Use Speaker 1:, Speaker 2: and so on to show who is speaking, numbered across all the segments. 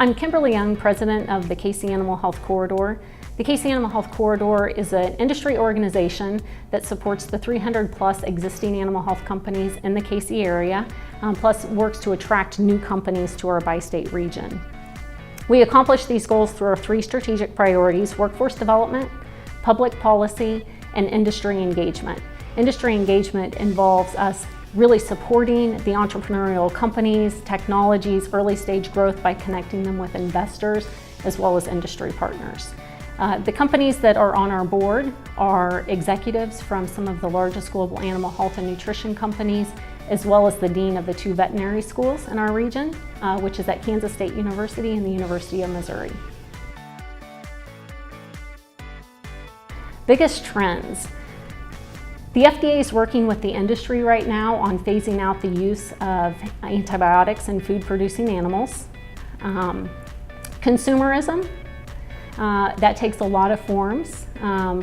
Speaker 1: I'm Kimberly Young, president of the KC Animal Health Corridor. The KC Animal Health Corridor is an industry organization that supports the 300 plus existing animal health companies in the KC area, plus works to attract new companies to our bi-state region. We accomplish these goals through our three strategic priorities: workforce development, public policy, and industry engagement. Industry engagement involves us really supporting the entrepreneurial companies, technologies, early stage growth by connecting them with investors as well as industry partners. The companies that are on our board are executives from some of the largest global animal health and nutrition companies, as well as the dean of the two veterinary schools in our region, which is at Kansas State University and the University of Missouri. Biggest trends. The FDA is working with the industry right now on phasing out the use of antibiotics in food-producing animals. Consumerism, that takes a lot of forms.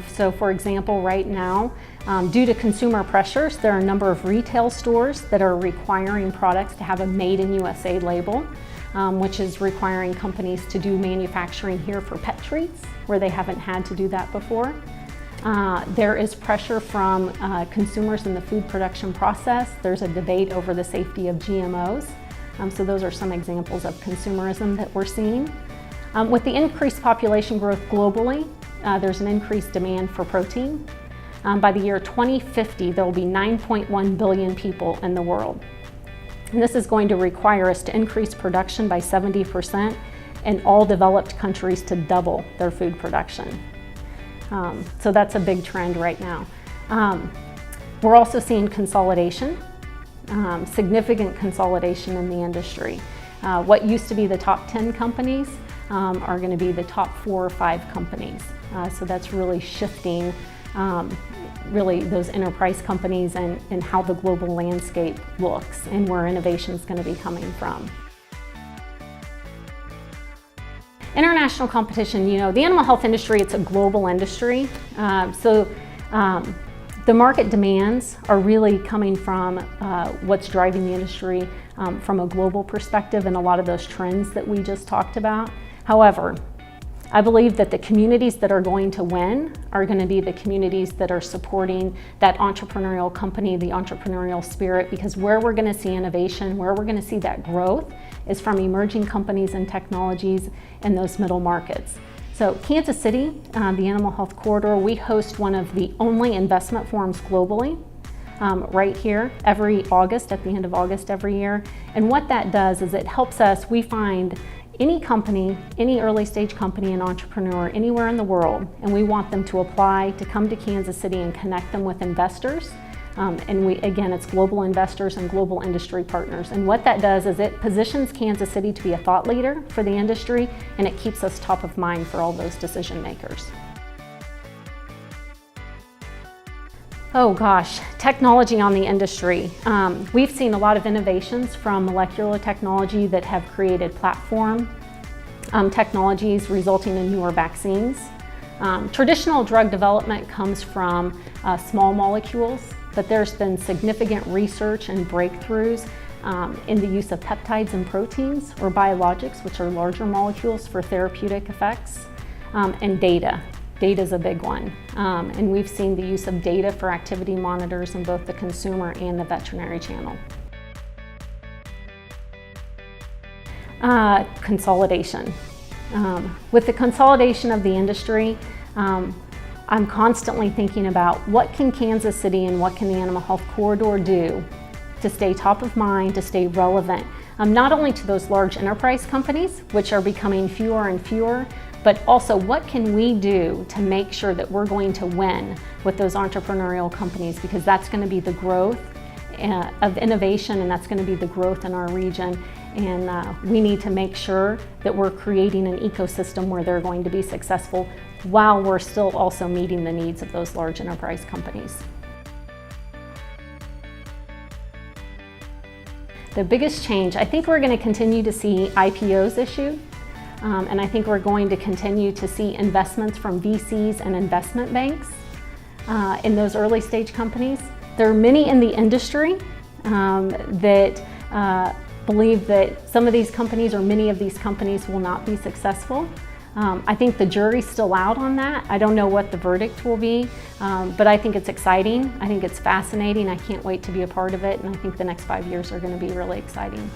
Speaker 1: So for example, right now, due to consumer pressures, there are a number of retail stores that are requiring products to have a Made in USA label, which is requiring companies to do manufacturing here for pet treats, where they haven't had to do that before. There is pressure from consumers in the food production process. There's a debate over the safety of GMOs. So those are some examples of consumerism that we're seeing. With the increased population growth globally, there's an increased demand for protein. By the year 2050, there will be 9.1 billion people in the world. And this is going to require us to increase production by 70% and all developed countries to double their food production. So that's a big trend right now. We're also seeing consolidation, significant consolidation in the industry. What used to be the top 10 companies are going to be the top 4 or 5 companies. So that's really shifting really those enterprise companies and how the global landscape looks and where innovation is going to be coming from. International competition, you know, the animal health industry, it's a global industry. The market demands are really coming from what's driving the industry from a global perspective and a lot of those trends that we just talked about. However, I believe that the communities that are going to win are going to be the communities that are supporting that entrepreneurial company, the entrepreneurial spirit, because where we're going to see innovation, where we're going to see that growth is from emerging companies and technologies in those middle markets. So Kansas City, the Animal Health Corridor, we host one of the only investment forums globally right here every August, at the end of August every year. And what that does is it helps us, we find any company, any early stage company and entrepreneur anywhere in the world, and we want them to apply to come to Kansas City and connect them with investors. Again, it's global investors and global industry partners. And what that does is it positions Kansas City to be a thought leader for the industry, and it keeps us top of mind for all those decision makers. Oh gosh, technology on the industry. We've seen a lot of innovations from molecular technology that have created platform technologies resulting in newer vaccines. Traditional drug development comes from small molecules, but there's been significant research and breakthroughs in the use of peptides and proteins or biologics, which are larger molecules for therapeutic effects, and data. Data is a big one, and we've seen the use of data for activity monitors in both the consumer and the veterinary channel. Consolidation. With the consolidation of the industry, I'm constantly thinking about what can Kansas City and what can the Animal Health Corridor do to stay top of mind, to stay relevant, not only to those large enterprise companies, which are becoming fewer and fewer, but also what can we do to make sure that we're going to win with those entrepreneurial companies, because that's going to be the growth of innovation, and that's going to be the growth in our region. And we need to make sure that we're creating an ecosystem where they're going to be successful while we're still also meeting the needs of those large enterprise companies. The biggest change, I think we're going to continue to see IPOs issued. And I think we're going to continue to see investments from VCs and investment banks in those early stage companies. There are many in the industry that believe that some of these companies or many of these companies will not be successful. I think the jury's still out on that. I don't know what the verdict will be, but I think it's exciting. I think it's fascinating. I can't wait to be a part of it, and I think the next 5 years are going to be really exciting.